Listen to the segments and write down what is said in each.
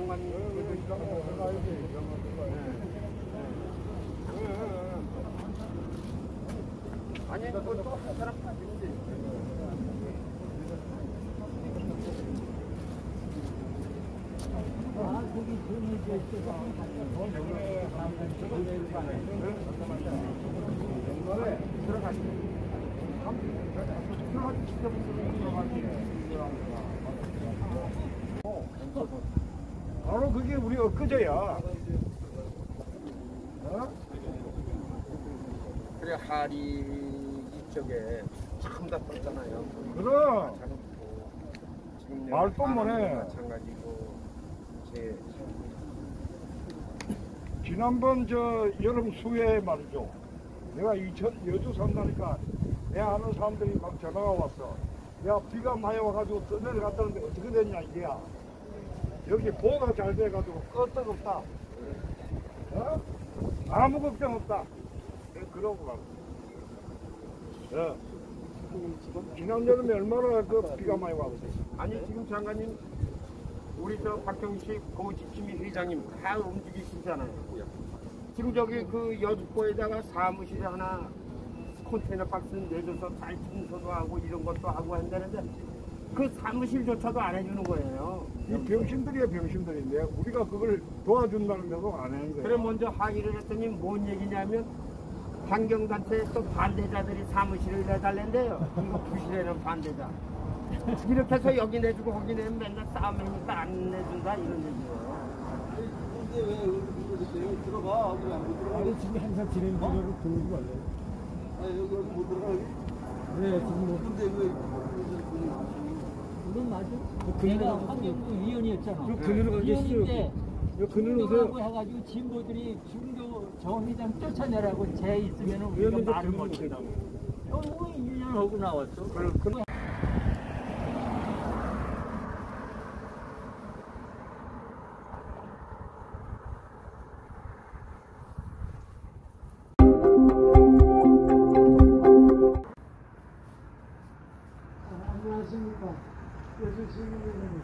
장관님. 아니 그것도 한 사람 가지는데. 거기 돈이 있어서 바로 그게 우리 엊그제야. 그래 하리 이쪽에 참 다 떴잖아요. 그럼 지금 말도 못해. 마찬가지고 제 지난번 저 여름 수해에 말이죠. 내가 여주 산다니까 내 아는 사람들이 막 전화가 왔어. 야 비가 많이 와가지고 떠내려갔다는데 어떻게 됐냐 이게야. 여기 보호가 잘 돼가지고 끄떡없다. 어? 아무 걱정 없다. 그러고 가고. 예. 지난 여름에 얼마나 그 비가 많이 와거든. 아니 지금 장관님 우리 저 박경식 고지침이 회장님 다 움직이시잖아요. 지금 저기 그 여주포에다가 사무실에 하나 컨테이너 박스 내줘서 잘 청소도 하고 이런 것도 하고 한다는데 그 사무실조차도 안 해주는 거예요. 이 병신들이야 병신들인데 우리가 그걸 도와준다는데도 안 하는 거야. 그래 먼저 항의를 했더니 뭔 얘기냐면 환경단체에 또 반대자들이 사무실을 내달랜대요. 이거 부실에는 반대자. 이렇게 해서 여기 내주고 거기 내면 맨날 싸움이니까 안 내준다 이런 얘기예요. 근데 왜 여기 들어가? 여기 안 들어가? 아니 지금 행사 진행 중으로 들어오지 말래요. 아니 여기 못 들어가 여기? 네 지금 뭐 근데 왜? 그건 맞아. 내가 환경부 위원이었잖아. 그늘로 가겠어요. 그늘로 오세요. 하고 해가지고 진보들이 중도 정 회장 쫓아내라고 쟤 있으면은 우리가 말을 못한다고. 뭐 1년 하고 나왔어. 안녕하십니까. 여주시민여러분.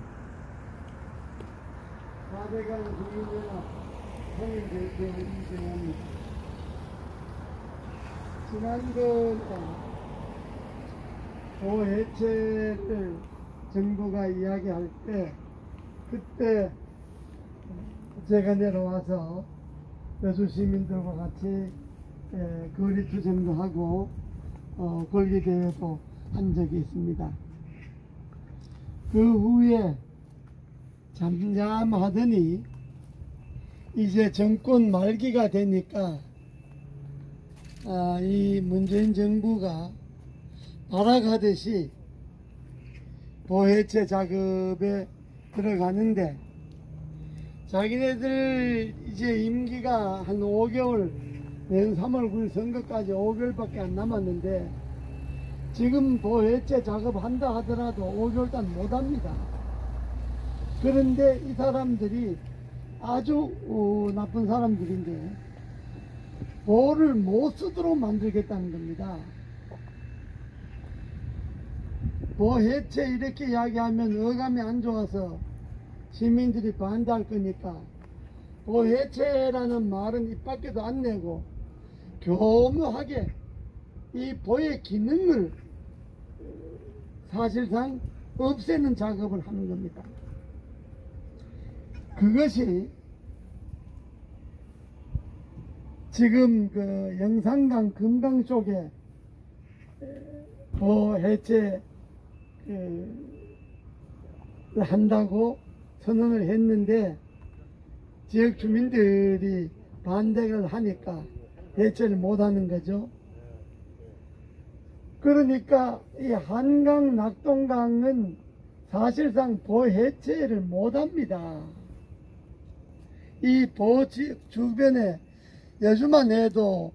4대강 주민연합 통일대표 이정호입니다. 지난번 보해체를 정부가 이야기할 때 그때 제가 내려와서 여주시민들과 같이 거리투쟁도 하고 걸기대회도 한 적이 있습니다. 그 후에 잠잠하더니 이제 정권 말기가 되니까 이 문재인 정부가 발악하듯이 보해체 작업에 들어가는데 자기네들 이제 임기가 한 5개월 내년 3월 9일 선거까지 5개월밖에 안 남았는데 지금 보해체 작업한다 하더라도 5개월 동안 못합니다. 그런데 이 사람들이 아주 나쁜 사람들인데 보를 못 쓰도록 만들겠다는 겁니다. 보해체 이렇게 이야기하면 어감이 안 좋아서 시민들이 반대할 거니까 보해체라는 말은 입 밖에도 안 내고 교묘하게 이 보의 기능을 사실상 없애는 작업을 하는 겁니다. 그것이 지금 그 영산강 금강 쪽에 보해체 한다고 선언을 했는데 지역 주민들이 반대를 하니까 해체를 못하는 거죠. 그러니까 이 한강 낙동강은 사실상 보해체를 못합니다. 이 보지역 주변에 여주만 해도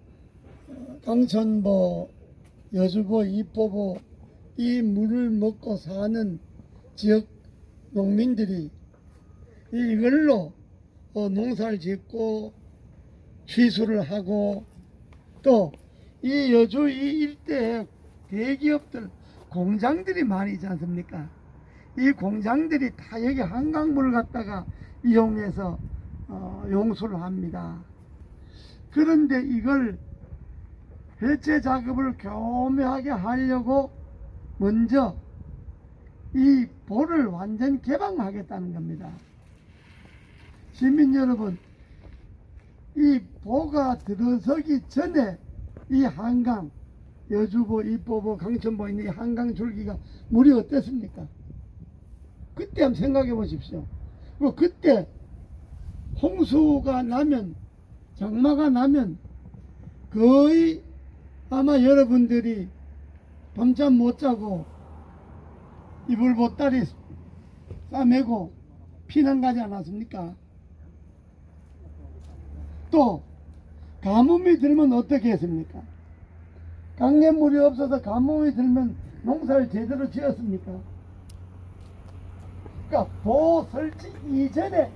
강천보, 여주보, 이포보 이 물을 먹고 사는 지역 농민들이 이걸로 농사를 짓고 취수를 하고 또 이 여주 이 일대에 대기업들 공장들이 많이 있지 않습니까? 이 공장들이 다 여기 한강물을 갖다가 이용해서 용수를 합니다. 그런데 이걸 해체 작업을 교묘하게 하려고 먼저 이 보를 완전 개방하겠다는 겁니다. 시민 여러분, 이 보가 들어서기 전에 이 한강, 여주보, 이포보, 강천보 있는 이 한강 줄기가 물이 어땠습니까? 그때 한번 생각해 보십시오. 그때 홍수가 나면, 장마가 나면 거의 아마 여러분들이 밤잠 못 자고 이불 보따리 싸매고 피난 가지 않았습니까? 또 가뭄이 들면 어떻게 했습니까? 강냇물이 없어서 가뭄이 들면 농사를 제대로 지었습니까? 그러니까 보 설치 이전에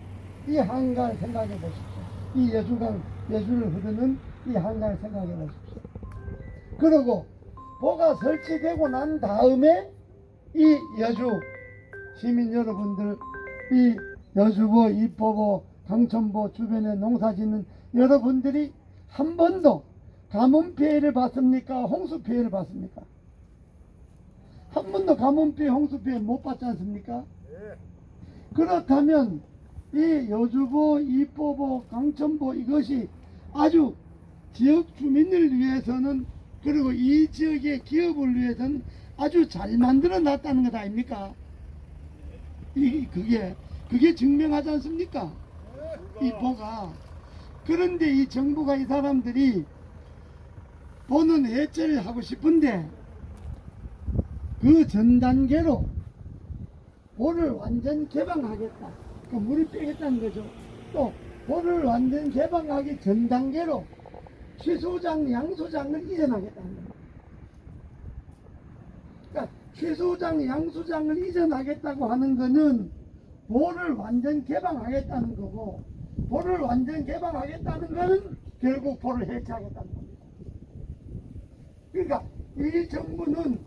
이 한강을 생각해 보십시오. 이 여주를 흐르는 이 한강을 생각해 보십시오. 그리고 보가 설치되고 난 다음에 이 여주 시민 여러분들, 이 여주보, 이포보, 강천보 주변에 농사 짓는 여러분들이 한 번도 가뭄 피해를 받습니까? 홍수 피해를 받습니까? 한 번도 가뭄 피해, 홍수 피해 못 받지 않습니까? 그렇다면 이 여주보, 이포보, 강천보 이것이 아주 지역 주민을 위해서는, 그리고 이 지역의 기업을 위해서는 아주 잘 만들어 놨다는 것 아닙니까? 그게 증명하지 않습니까? 이 보가. 그런데 이 정부가, 이 사람들이 보는 해체를 하고 싶은데 그 전 단계로 보를 완전 개방하겠다, 그 물을 빼겠다는 거죠. 또 보를 완전 개방하기 전 단계로 취수장, 양수장을 이전하겠다는 겁니다. 그러니까 취수장, 양수장을 이전하겠다고 하는 거는 보를 완전 개방하겠다는 거고, 보를 완전 개방하겠다는 거는 결국 보를 해체하겠다는 겁니다. 그러니까 이 정부는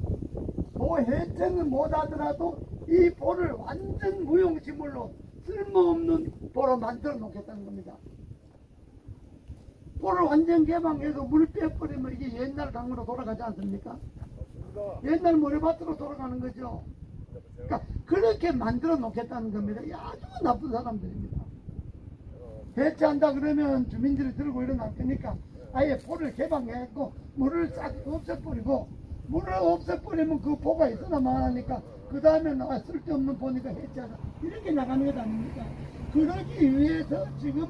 보 해체는 못하더라도 이 보를 완전 무용지물로 쓸모없는 보로 만들어 놓겠다는 겁니다. 보를 완전 개방해서 물 빼버리면 이게 옛날 강으로 돌아가지 않습니까? 옛날 모래밭으로 돌아가는 거죠. 그러니까 그렇게 만들어 놓겠다는 겁니다. 아주 나쁜 사람들입니다. 해체한다 그러면 주민들이 들고 일어날 거니까 아예 보를 개방해갖고 물을 싹 없애버리고, 물을 없애버리면 그 보가 있으나 말하니까 그 다음에 쓸데없는 보니까 해체하자, 이렇게 나가는 것 아닙니까? 그러기 위해서 지금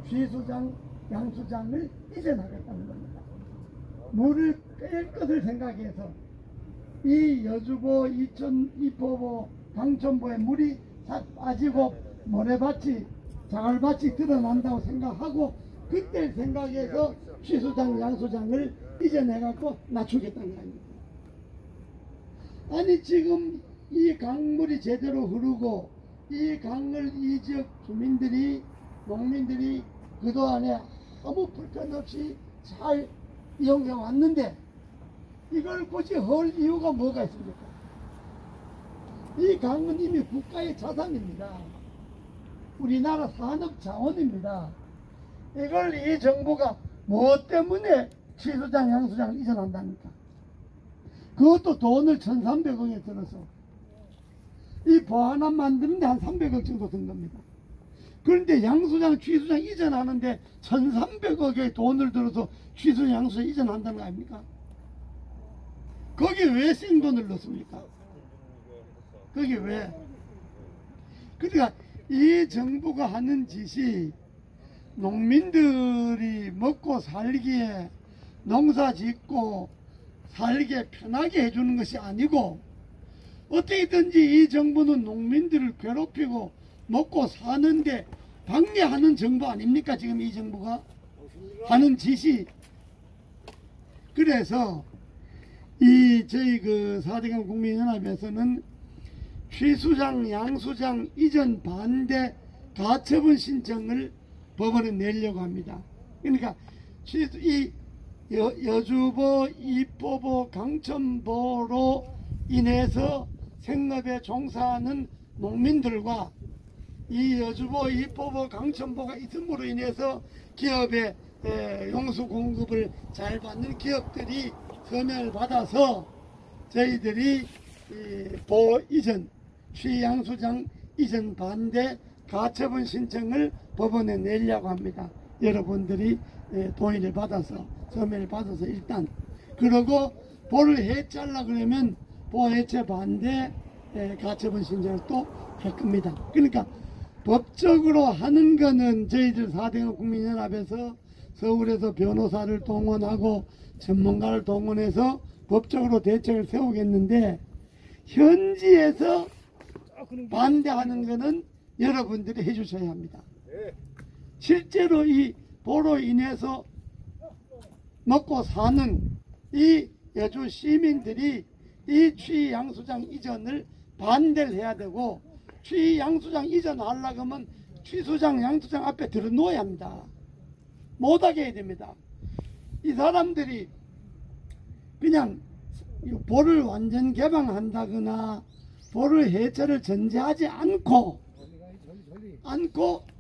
취수장, 양수장을 이전하겠다는 겁니다. 물을 뺄 것을 생각해서 이 여주보, 이포보, 강천보에 물이 싹 빠지고 모래밭이, 자갈밭이 드러난다고 생각하고 그때 생각해서 취수장, 양수장을 이전해갖고 낮추겠다는 거 아닙니까? 아니 지금 이 강물이 제대로 흐르고 이 강을 이 지역 주민들이, 농민들이 그동안에 아무 불편 없이 잘 이용해 왔는데 이걸 굳이 헐 이유가 뭐가 있습니까? 이 강은 이미 국가의 자산입니다. 우리나라 산업 자원입니다. 이걸 이 정부가 뭐 때문에 취수장, 양수장을 이전한답니까? 그것도 돈을 1,300억에 들어서 이 보 하나 만드는데 한 300억 정도 든 겁니다. 그런데 양수장, 취수장 이전하는데 1,300억의 돈을 들어서 취수장, 양수장 이전한다는 거 아닙니까? 거기 왜 생돈을 넣습니까? 거기 왜? 그러니까 이 정부가 하는 짓이 농민들이 먹고 살기에, 농사 짓고 살기에 편하게 해주는 것이 아니고, 어떻게든지 이 정부는 농민들을 괴롭히고 먹고 사는데 방해하는 정부 아닙니까? 지금 이 정부가 하는 짓이. 그래서 저희 그 4대강 국민연합에서는 취수장, 양수장 이전 반대 가처분 신청을 법원에 내려고 합니다. 그러니까 여주보, 이포보, 강천보로 인해서 생업에 종사하는 농민들과 이 여주보, 이포보, 강천보가 있음으로 인해서 기업의 용수 공급을 잘 받는 기업들이 서명을 받아서 저희들이 보호 이전, 취양수장 이전 반대 가처분 신청을 법원에 내려고 합니다. 여러분들이 동의를 받아서, 서명을 받아서 일단. 그러고 보를 해체하려고 그러면 보호 해체 반대 가처분 신청을 또 할 겁니다. 그러니까 법적으로 하는 거는 저희들 4대강 국민연합에서 서울에서 변호사를 동원하고 전문가를 동원해서 법적으로 대책을 세우겠는데, 현지에서 반대하는 거는 여러분들이 해주셔야 합니다. 실제로 이 보로 인해서 먹고 사는 이 여주 시민들이 이 취양수장 이전을 반대를 해야 되고, 취양수장 이전하려고 하면 취수장, 양수장 앞에 들어놓아야 합니다. 못하게 해야 됩니다. 이 사람들이 그냥 보를 완전 개방한다거나 보를 해체를 전제하지 않고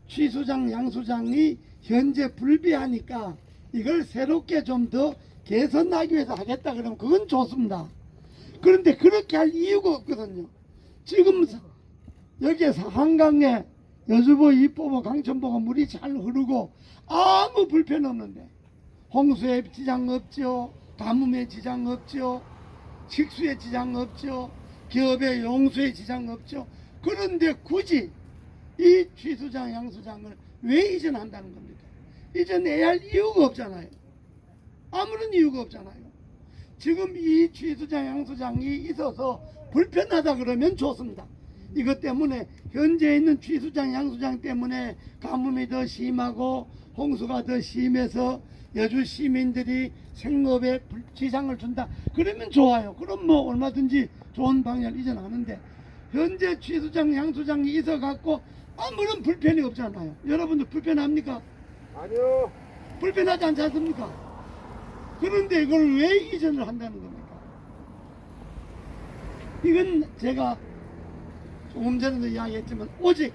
취수장, 양수장이 현재 불비하니까 이걸 새롭게 좀 더 개선하기 위해서 하겠다 그러면 그건 좋습니다. 그런데 그렇게 할 이유가 없거든요. 지금 여기에서 한강에 여주보, 이포보, 강천보가 물이 잘 흐르고 아무 불편 없는데, 홍수에 지장 없죠, 가뭄에 지장 없죠, 식수에 지장 없죠, 기업의 용수에 지장 없죠. 그런데 굳이 이 취수장, 양수장을 왜 이전한다는 겁니까? 이전해야 할 이유가 없잖아요. 아무런 이유가 없잖아요. 지금 이 취수장, 양수장이 있어서 불편하다 그러면 좋습니다. 이것 때문에 현재 있는 취수장, 양수장 때문에 가뭄이 더 심하고 홍수가 더 심해서 여주 시민들이 생업에 지장을 준다 그러면 좋아요. 그럼 뭐 얼마든지 좋은 방향을 이전하는데, 현재 취수장, 양수장이 있어 갖고 아무런 불편이 없잖아요. 여러분들 불편합니까? 아니요. 불편하지 않지 않습니까? 그런데 이걸 왜 이전을 한다는 겁니까? 이건 제가 조금 전에도 이야기했지만 오직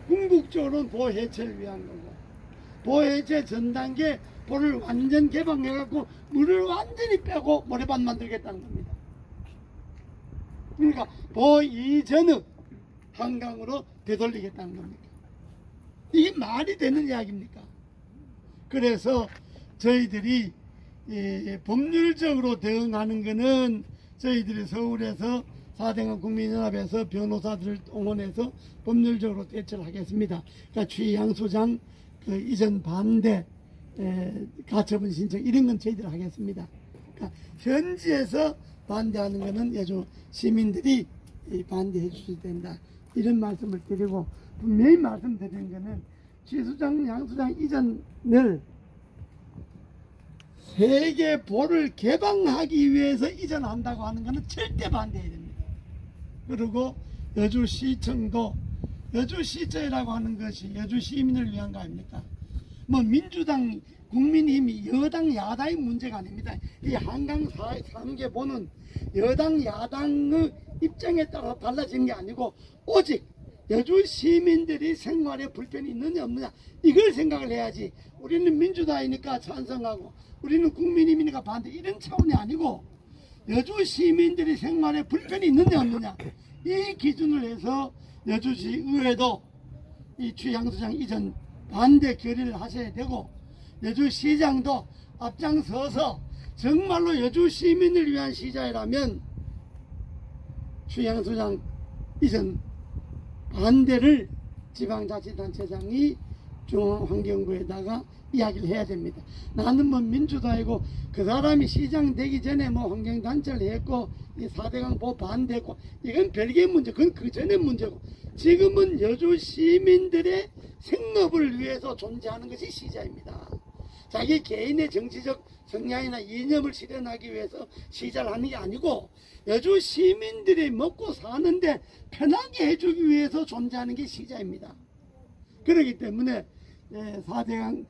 궁극적으로는 보호 해체를 위한 거고, 보호 해체 전 단계 보를 완전 개방해갖고 물을 완전히 빼고 모래밭 만들겠다는 겁니다. 그러니까 보호 이전의 한강으로 되돌리겠다는 겁니다. 이게 말이 되는 이야기입니까? 그래서 저희들이 법률적으로 대응하는 거는 저희들이 서울에서 4대강 국민연합에서 변호사들을 동원해서 법률적으로 대처를 하겠습니다. 그러니까 취양수장 이전 반대 가처분 신청 이런 건 저희들이 하겠습니다. 그러니까 현지에서 반대하는 거는 여주 시민들이 반대해 주셔야 된다, 이런 말씀을 드리고, 분명히 말씀드리는 거는 취수장, 양수장 이전을 세계 보를 개방하기 위해서 이전한다고 하는 것은 절대 반대해야 됩니다. 그리고 여주시청도, 여주시청이라고 하는 것이 여주 시민을 위한 거 아닙니까? 뭐 민주당, 국민의힘이 여당, 야당의 문제가 아닙니다. 이 한강 3개 보는 여당, 야당의 입장에 따라 달라진 게 아니고 오직 여주 시민들이 생활에 불편이 있느냐 없느냐 이걸 생각을 해야지, 우리는 민주당이니까 찬성하고 우리는 국민의힘이니까 반대 이런 차원이 아니고, 여주 시민들이 생활에 불편이 있느냐 없느냐 이 기준을 해서 여주시 의회도 이 취양수장 이전 반대 결의를 하셔야 되고, 여주시장도 앞장서서 정말로 여주 시민을 위한 시장이라면 취양수장 이전 반대를 지방자치단체장이 중앙환경부에다가 이야기를 해야 됩니다. 나는 뭐 민주당이고 그 사람이 시장 되기 전에 뭐 환경단체를 했고 이 4대강 보호 반대했고 이건 별개의 문제, 그건 그 전의 문제고, 지금은 여주 시민들의 생업을 위해서 존재하는 것이 시장입니다. 자기 개인의 정치적 성향이나 이념을 실현하기 위해서 시장을 하는 게 아니고 여주 시민들이 먹고 사는데 편하게 해주기 위해서 존재하는 게 시장입니다. 그렇기 때문에 4대강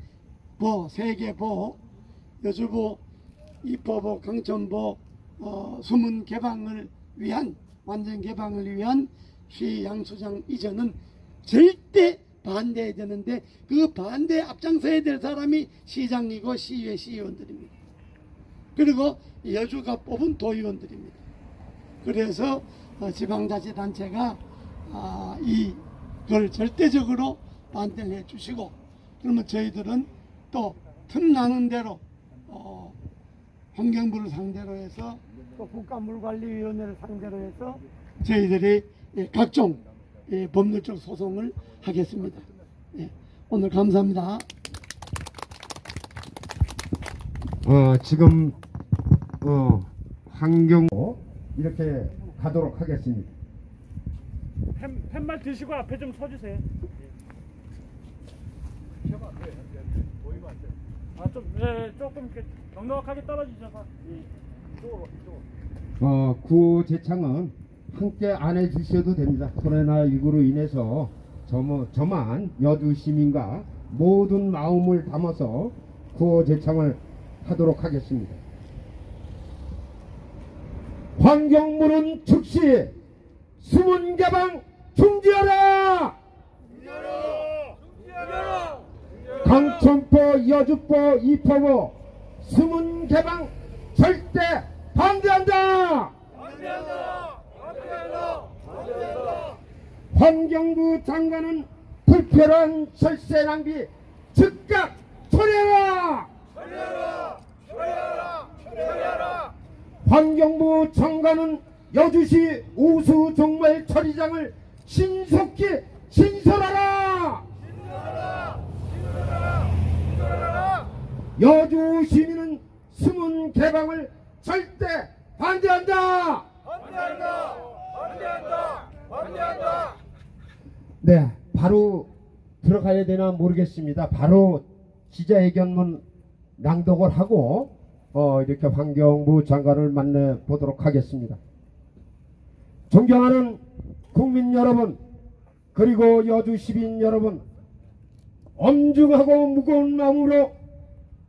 보호, 세계보호, 여주보, 이포보, 강천보 수문 개방을 위한, 완전 개방을 위한 취양수장 이전은 절대 반대해야 되는데 그 반대에 앞장서야 될 사람이 시장이고 시의회 시의원들입니다. 그리고 여주가 뽑은 도의원들입니다. 그래서 지방자치단체가 이걸 절대적으로 반대를 해주시고, 그러면 저희들은 또 틈나는 대로 환경부를 상대로 해서 또 국가물관리위원회를 상대로 해서 저희들이 각종 법률적 소송을 하겠습니다. 오늘 감사합니다. 지금 환경 이렇게 가도록 하겠습니다. 팻말 드시고 앞에 좀 서주세요. 조금 이렇게 넉넉하게 떨어지셔서. 구호 제창은 함께 안 해주셔도 됩니다. 코로나19로 인해서 저만 여주 시민과 모든 마음을 담아서 구호 제창을 하도록 하겠습니다. 환경부는 즉시 수문 개방 중지하라! 강천포, 여주포, 이포보 수문 개방 절대 반대한다! 환경부 장관은 불필요한 설세 낭비 즉각 처리하라! 환경부 장관은 여주시 우수종말 처리장을 신속히 신설하라! 여주 시민은 수문 개방을 절대 반대한다! 네, 바로 들어가야 되나 모르겠습니다. 바로 기자회견문 낭독을 하고 이렇게 환경부 장관을 만나 보도록 하겠습니다. 존경하는 국민 여러분, 그리고 여주 시민 여러분, 엄중하고 무거운 마음으로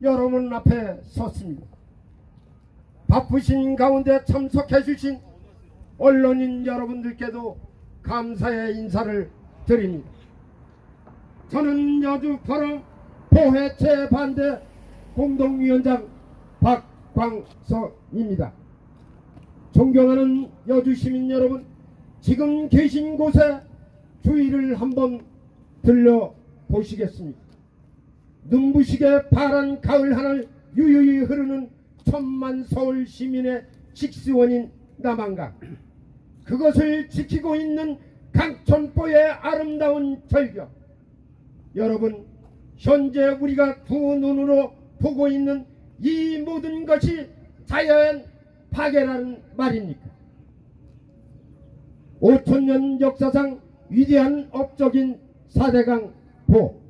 여러분 앞에 섰습니다. 바쁘신 가운데 참석해 주신 언론인 여러분들께도 감사의 인사를 드립니다. 저는 여주 포럼 포해체 반대 공동위원장 박광석입니다. 존경하는 여주 시민 여러분, 지금 계신 곳에 주위를 한번 들려보시겠습니다. 눈부시게 파란 가을 하늘 유유히 흐르는 천만 서울 시민의 직수원인 남한강, 그것을 지키고 있는 강천포의 아름다운 절벽, 여러분, 현재 우리가 두 눈으로 보고 있는 이 모든 것이 자연 파괴라는 말입니까? 5천년 역사상 위대한 업적인 4대강 보,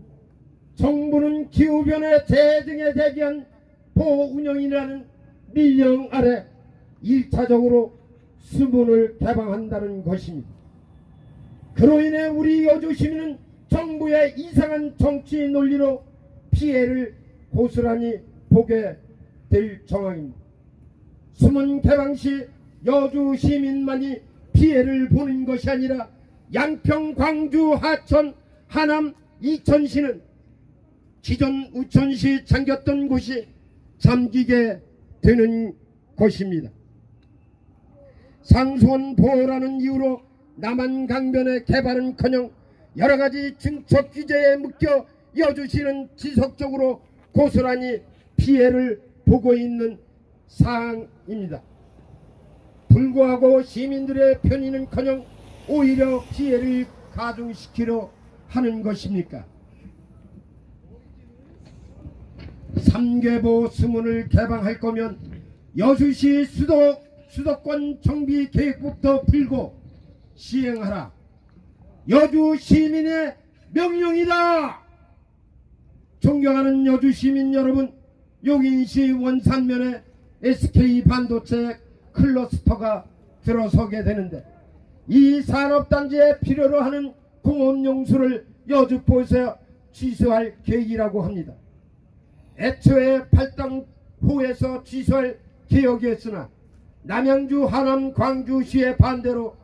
정부는 기후변화 재해 등에 대비한 보운영이라는 밀령 아래 1차적으로 수문을 개방한다는 것입니다. 그로 인해 우리 여주 시민은 정부의 이상한 정치 논리로 피해를 고스란히 보게 될 정황입니다. 수문 개방 시 여주 시민만이 피해를 보는 것이 아니라 양평, 광주, 하천, 하남, 이천시는 기존 우천시 잠겼던 곳이 잠기게 되는 것입니다. 상수원 보호라는 이유로 남한 강변의 개발은커녕 여러가지 증척 규제에 묶여 여주시는 지속적으로 고스란히 피해를 보고 있는 상황입니다. 불구하고 시민들의 편의는커녕 오히려 피해를 가중시키려 하는 것입니까? 3개보 수문을 개방할 거면 여주시 수도권 정비 계획부터 풀고 시행하라. 여주 시민의 명령이다. 존경하는 여주 시민 여러분, 용인시 원산면에 SK 반도체 클러스터가 들어서게 되는데 이 산업단지에 필요로 하는 공업용수를 여주포에서 취소할 계획이라고 합니다. 애초에 팔당호에서 취소할 계획이었으나 남양주, 하남, 광주시의 반대로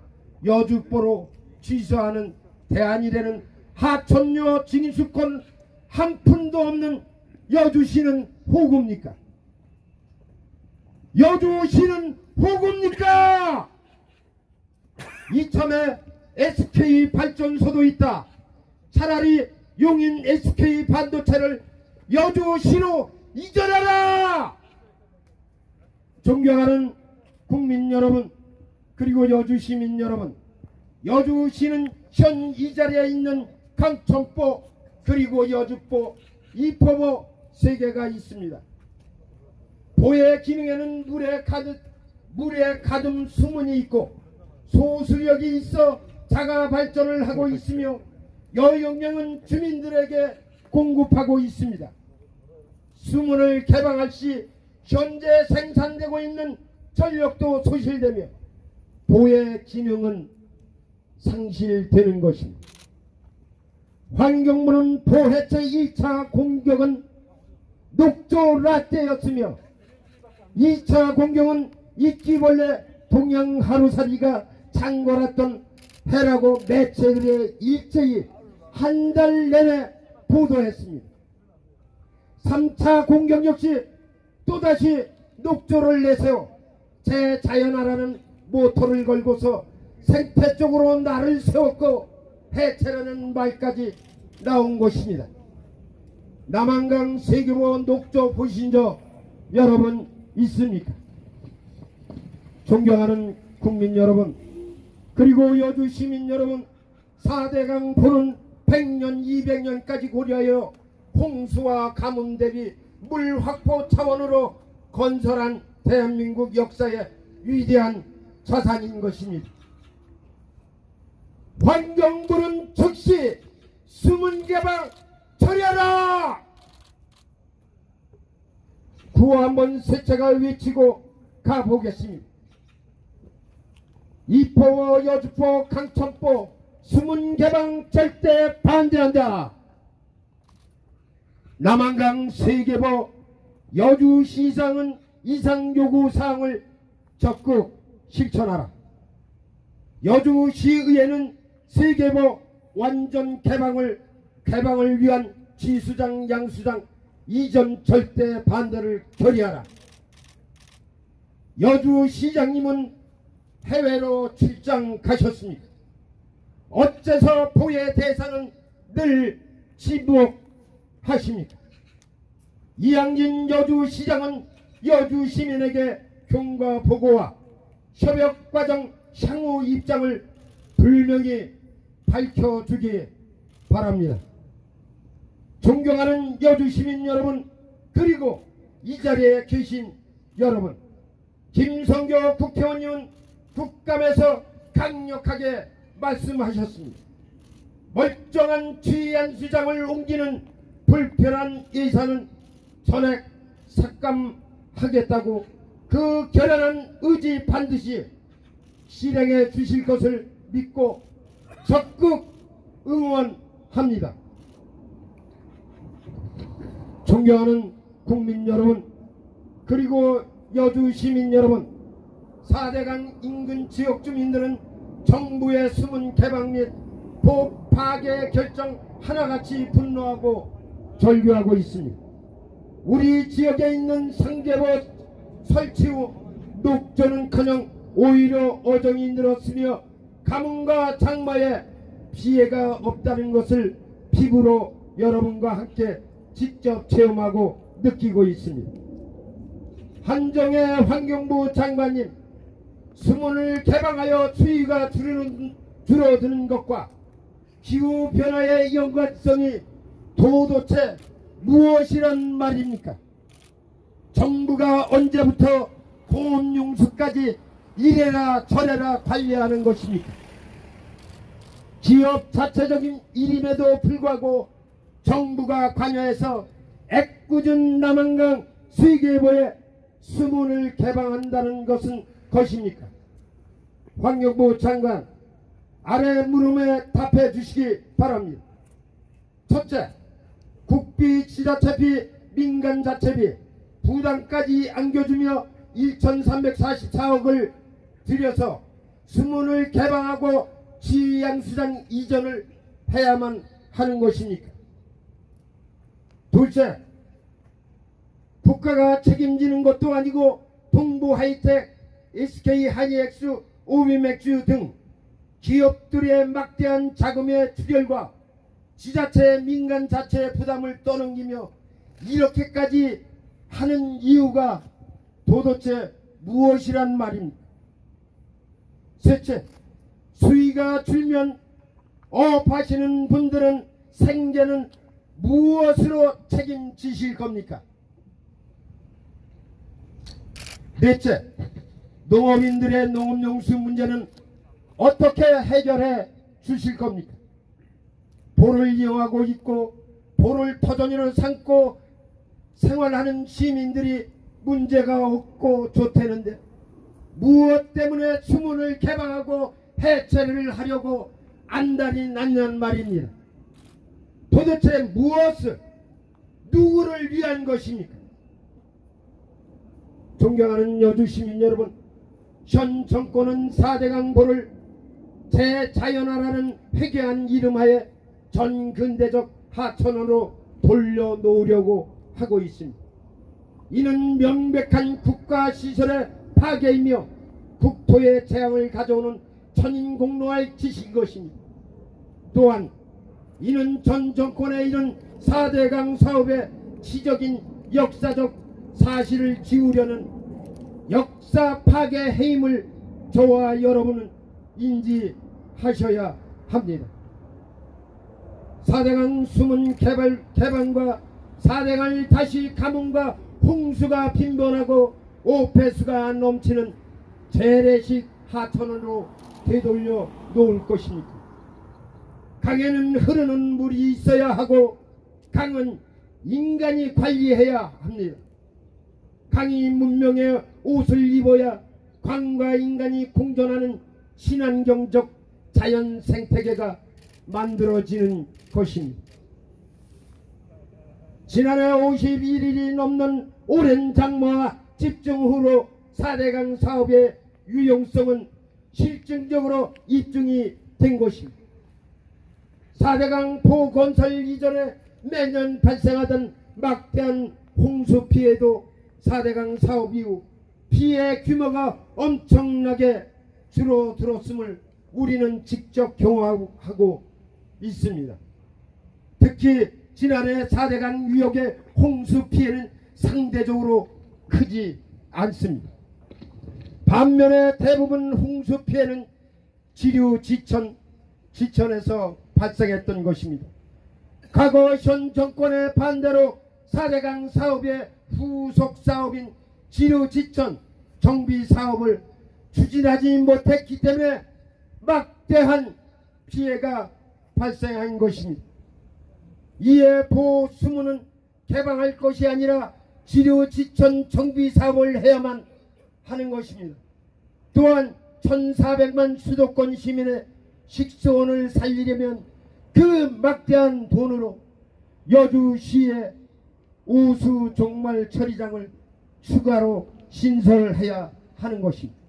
여주포로 취소하는 대안이라는 하천료 징수권 한 푼도 없는 여주시는 호구입니까? 여주시는 호구입니까? 이참에 SK 발전소도 있다. 차라리 용인 SK 반도체를 여주시로 이전하라. 존경하는 국민 여러분, 그리고 여주 시민 여러분, 여주시는 현 이 자리에 있는 강천포 그리고 여주포, 이포포 세 개가 있습니다. 포의 기능에는 물에 가듬 수문이 있고 소수력이 있어 자가 발전을 하고 있으며 여용량은 주민들에게 공급하고 있습니다. 수문을 개방할 시 현재 생산되고 있는 전력도 소실되며 포의 기능은 상실되는 것입니다. 환경부는 포 해체 1차 공격은 녹조 라떼였으며 2차 공격은 이끼벌레 동양 하루살이가 장궐했던 해라고 매체들의 일제히 한 달 내내 보도했습니다. 3차 공격 역시 또다시 녹조를 내세워 제자연화라는 모토를 걸고서 생태 쪽으로 나를 세웠고 해체라는 말까지 나온 것입니다. 남한강 세계보 녹조 보신 적 여러분 있습니까? 존경하는 국민 여러분, 그리고 여주 시민 여러분, 4대강 보는 100년 200년까지 고려하여 홍수와 가뭄 대비 물 확보 차원으로 건설한 대한민국 역사의 위대한 자산인 것입니다. 환경부는 즉시 수문 개방 처리하라! 구호 한번 세차가 외치고 가보겠습니다. 이포, 여주포, 강천포 수문 개방 절대 반대한다. 남한강 세계보 여주시장은 이상 요구사항을 적극 실천하라. 여주시의회는 세계보 완전 개방을 위한 지수장, 양수장 이전 절대 반대를 결의하라. 여주시장님은 해외로 출장 가셨습니까? 어째서 포의 대사는 늘 지부하십니까? 이양진 여주시장은 여주 시민에게 경과 보고와 협약 과정 향후 입장을 분명히 밝혀주기 바랍니다. 존경하는 여주 시민 여러분, 그리고 이 자리에 계신 여러분, 김성교 국회의원님은 국감에서 강력하게 말씀하셨습니다. 멀쩡한 취안수장을 옮기는 불편한 예산은 전액 삭감하겠다고 그 결연한 의지 반드시 실행해 주실 것을 믿고 적극 응원합니다. 존경하는 국민 여러분, 그리고 여주 시민 여러분, 4대강 인근 지역 주민들은 정부의 수문 개방 및 포 파괴 결정 하나같이 분노하고 절규하고 있습니다. 우리 지역에 있는 상계보 설치 후 녹조는커녕 오히려 어정이 늘었으며 가뭄과 장마에 피해가 없다는 것을 피부로 여러분과 함께 직접 체험하고 느끼고 있습니다. 한정혜 환경부 장관님, 수문을 개방하여 추위가 줄어드는 것과 기후변화의 연관성이 도대체 무엇이란 말입니까? 정부가 언제부터 고온용수까지 이래라 저래라 관리하는 것입니까? 기업 자체적인 일임에도 불구하고 정부가 관여해서 애꿎은 남한강 수의계보에 수문을 개방한다는 것입니까? 환경부 장관, 아래 물음에 답해 주시기 바랍니다. 첫째, 국비, 지자체비, 민간자체비 부담까지 안겨주며 1,344억을 들여서 수문을 개방하고 지양수장 이전을 해야만 하는 것입니까? 둘째, 국가가 책임지는 것도 아니고 동부 하이텍, SK 하이닉스, 오비맥주 등 기업들의 막대한 자금의 출혈과 지자체 민간 자체의 부담을 떠넘기며 이렇게까지 하는 이유가 도대체 무엇이란 말입니까? 셋째, 수위가 줄면 어업하시는 분들은 생계는 무엇으로 책임지실 겁니까? 넷째, 농업인들의 농업용수 문제는 어떻게 해결해 주실 겁니까? 보를 이용하고 있고 보를 터전으로 삼고 생활하는 시민들이 문제가 없고 좋다는데 무엇 때문에 수문을 개방하고 해체를 하려고 안달이 났냔 말입니다. 도대체 무엇을, 누구를 위한 것입니까? 존경하는 여주 시민 여러분, 현 정권은 4대강 보를 재자연화라는 회개한 이름하에 전 근대적 하천으로 돌려놓으려고 하고 있습니다. 이는 명백한 국가시설의 파괴이며 국토의 재앙을 가져오는 천인공노할 짓인 것입니다. 또한 이는 전 정권의 이런 4대강 사업의 지적인 역사적 사실을 지우려는 역사 파괴 해임을 저와 여러분은 인지하셔야 합니다. 4대강 수문 개방과 4대강을 다시 가뭄과 홍수가 빈번하고 오폐수가 넘치는 재래식 하천으로 되돌려 놓을 것입니까? 강에는 흐르는 물이 있어야 하고 강은 인간이 관리해야 합니다. 강이 문명의 옷을 입어야 강과 인간이 공존하는 친환경적 자연 생태계가 만들어지는 것입니다. 지난해 51일이 넘는 오랜 장마와 집중 후로 4대강 사업의 유용성은 실증적으로 입증이 된 것입니다. 4대강 포 건설 이전에 매년 발생하던 막대한 홍수 피해도 4대강 사업 이후 피해 규모가 엄청나게 줄어들었음을 우리는 직접 경험하고 있습니다. 특히 지난해 4대강 유역의 홍수 피해는 상대적으로 크지 않습니다. 반면에 대부분 홍수 피해는 지류 지천에서 발생했던 것입니다. 과거 현 정권의 반대로 4대강 사업의 후속 사업인 지류 지천 정비 사업을 추진하지 못했기 때문에 막대한 피해가 발생한 것입니다. 이에 보 수문은 개방할 것이 아니라 지류 지천 정비 사업을 해야만 하는 것입니다. 또한 1400만 수도권 시민의 식수원을 살리려면 그 막대한 돈으로 여주시에 우수 종말 처리장을 추가로 신설해야 하는 것입니다.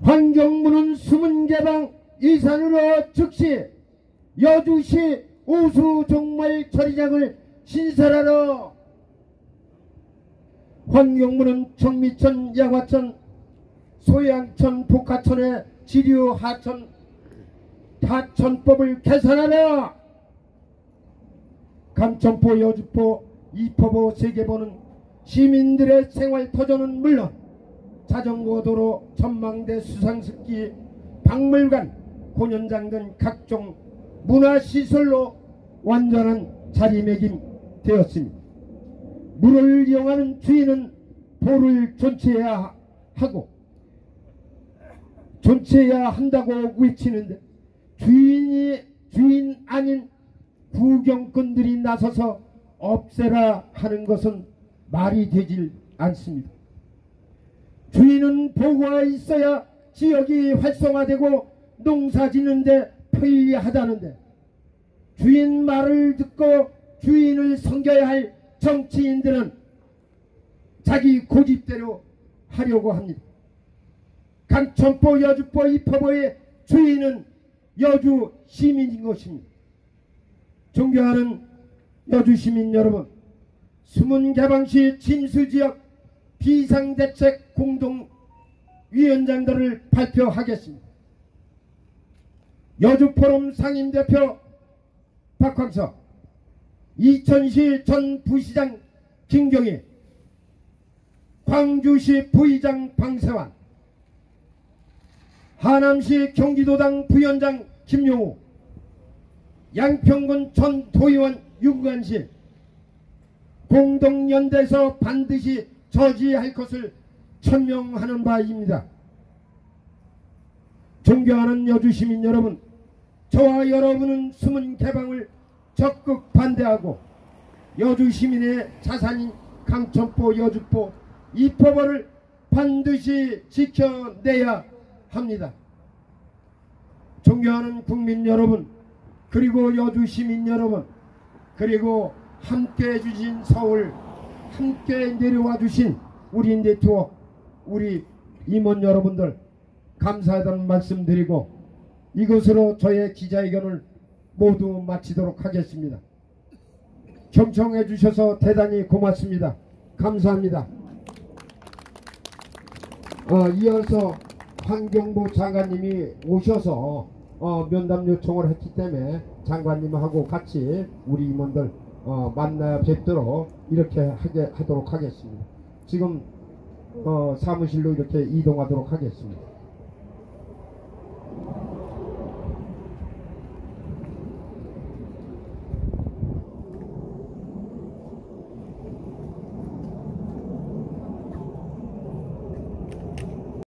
환경부는 수문 개방 예산으로 즉시 여주시 우수 종말 처리장을 신설하러, 환경부는 정미천, 양화천, 소양천, 복하천의 지류 하천법을 개선하라. 감천포, 여주포, 이포보, 세계보는 시민들의 생활 터전은 물론 자전거 도로, 전망대, 수상스키, 박물관, 공연장 등 각종 문화시설로 완전한 자리매김되었습니다. 물을 이용하는 주인은 보를 존치해야 하고 존치해야 한다고 외치는데 주인 아닌 구경꾼들이 나서서 없애라 하는 것은 말이 되질 않습니다. 주인은 보고가 있어야 지역이 활성화되고 농사 짓는데 편리하다는데 주인 말을 듣고 주인을 섬겨야 할 정치인들은 자기 고집대로 하려고 합니다. 강천포, 여주포, 이포보의 주인은 여주 시민인 것입니다. 존경하는 여주 시민 여러분, 수문개방시 침수지역 비상대책 공동위원장들을 발표하겠습니다. 여주포럼 상임대표 박광석, 이천시 전 부시장 김경희, 광주시 부의장 방세환, 하남시 경기도당 부위원장 김용우, 양평군 전 도의원 유관실 공동연대에서 반드시 저지할 것을 천명하는 바입니다. 존경하는 여주 시민 여러분, 저와 여러분은 수문 개방을 적극 반대하고 여주 시민의 자산인 강천포, 여주포, 이포벌을 반드시 지켜내야 합니다. 존경하는 국민 여러분, 그리고 여주 시민 여러분, 그리고 함께 해주신 서울, 함께 내려와 주신 우리 네트워크, 우리 임원 여러분들 감사하다는 말씀드리고 이것으로 저의 기자회견을 모두 마치도록 하겠습니다. 경청해 주셔서 대단히 고맙습니다. 감사합니다. 이어서 환경부 장관님이 오셔서 면담 요청을 했기 때문에 장관님하고 같이 우리 임원들 만나 뵙도록 이렇게 하도록 하겠습니다. 지금 사무실로 이렇게 이동하도록 하겠습니다.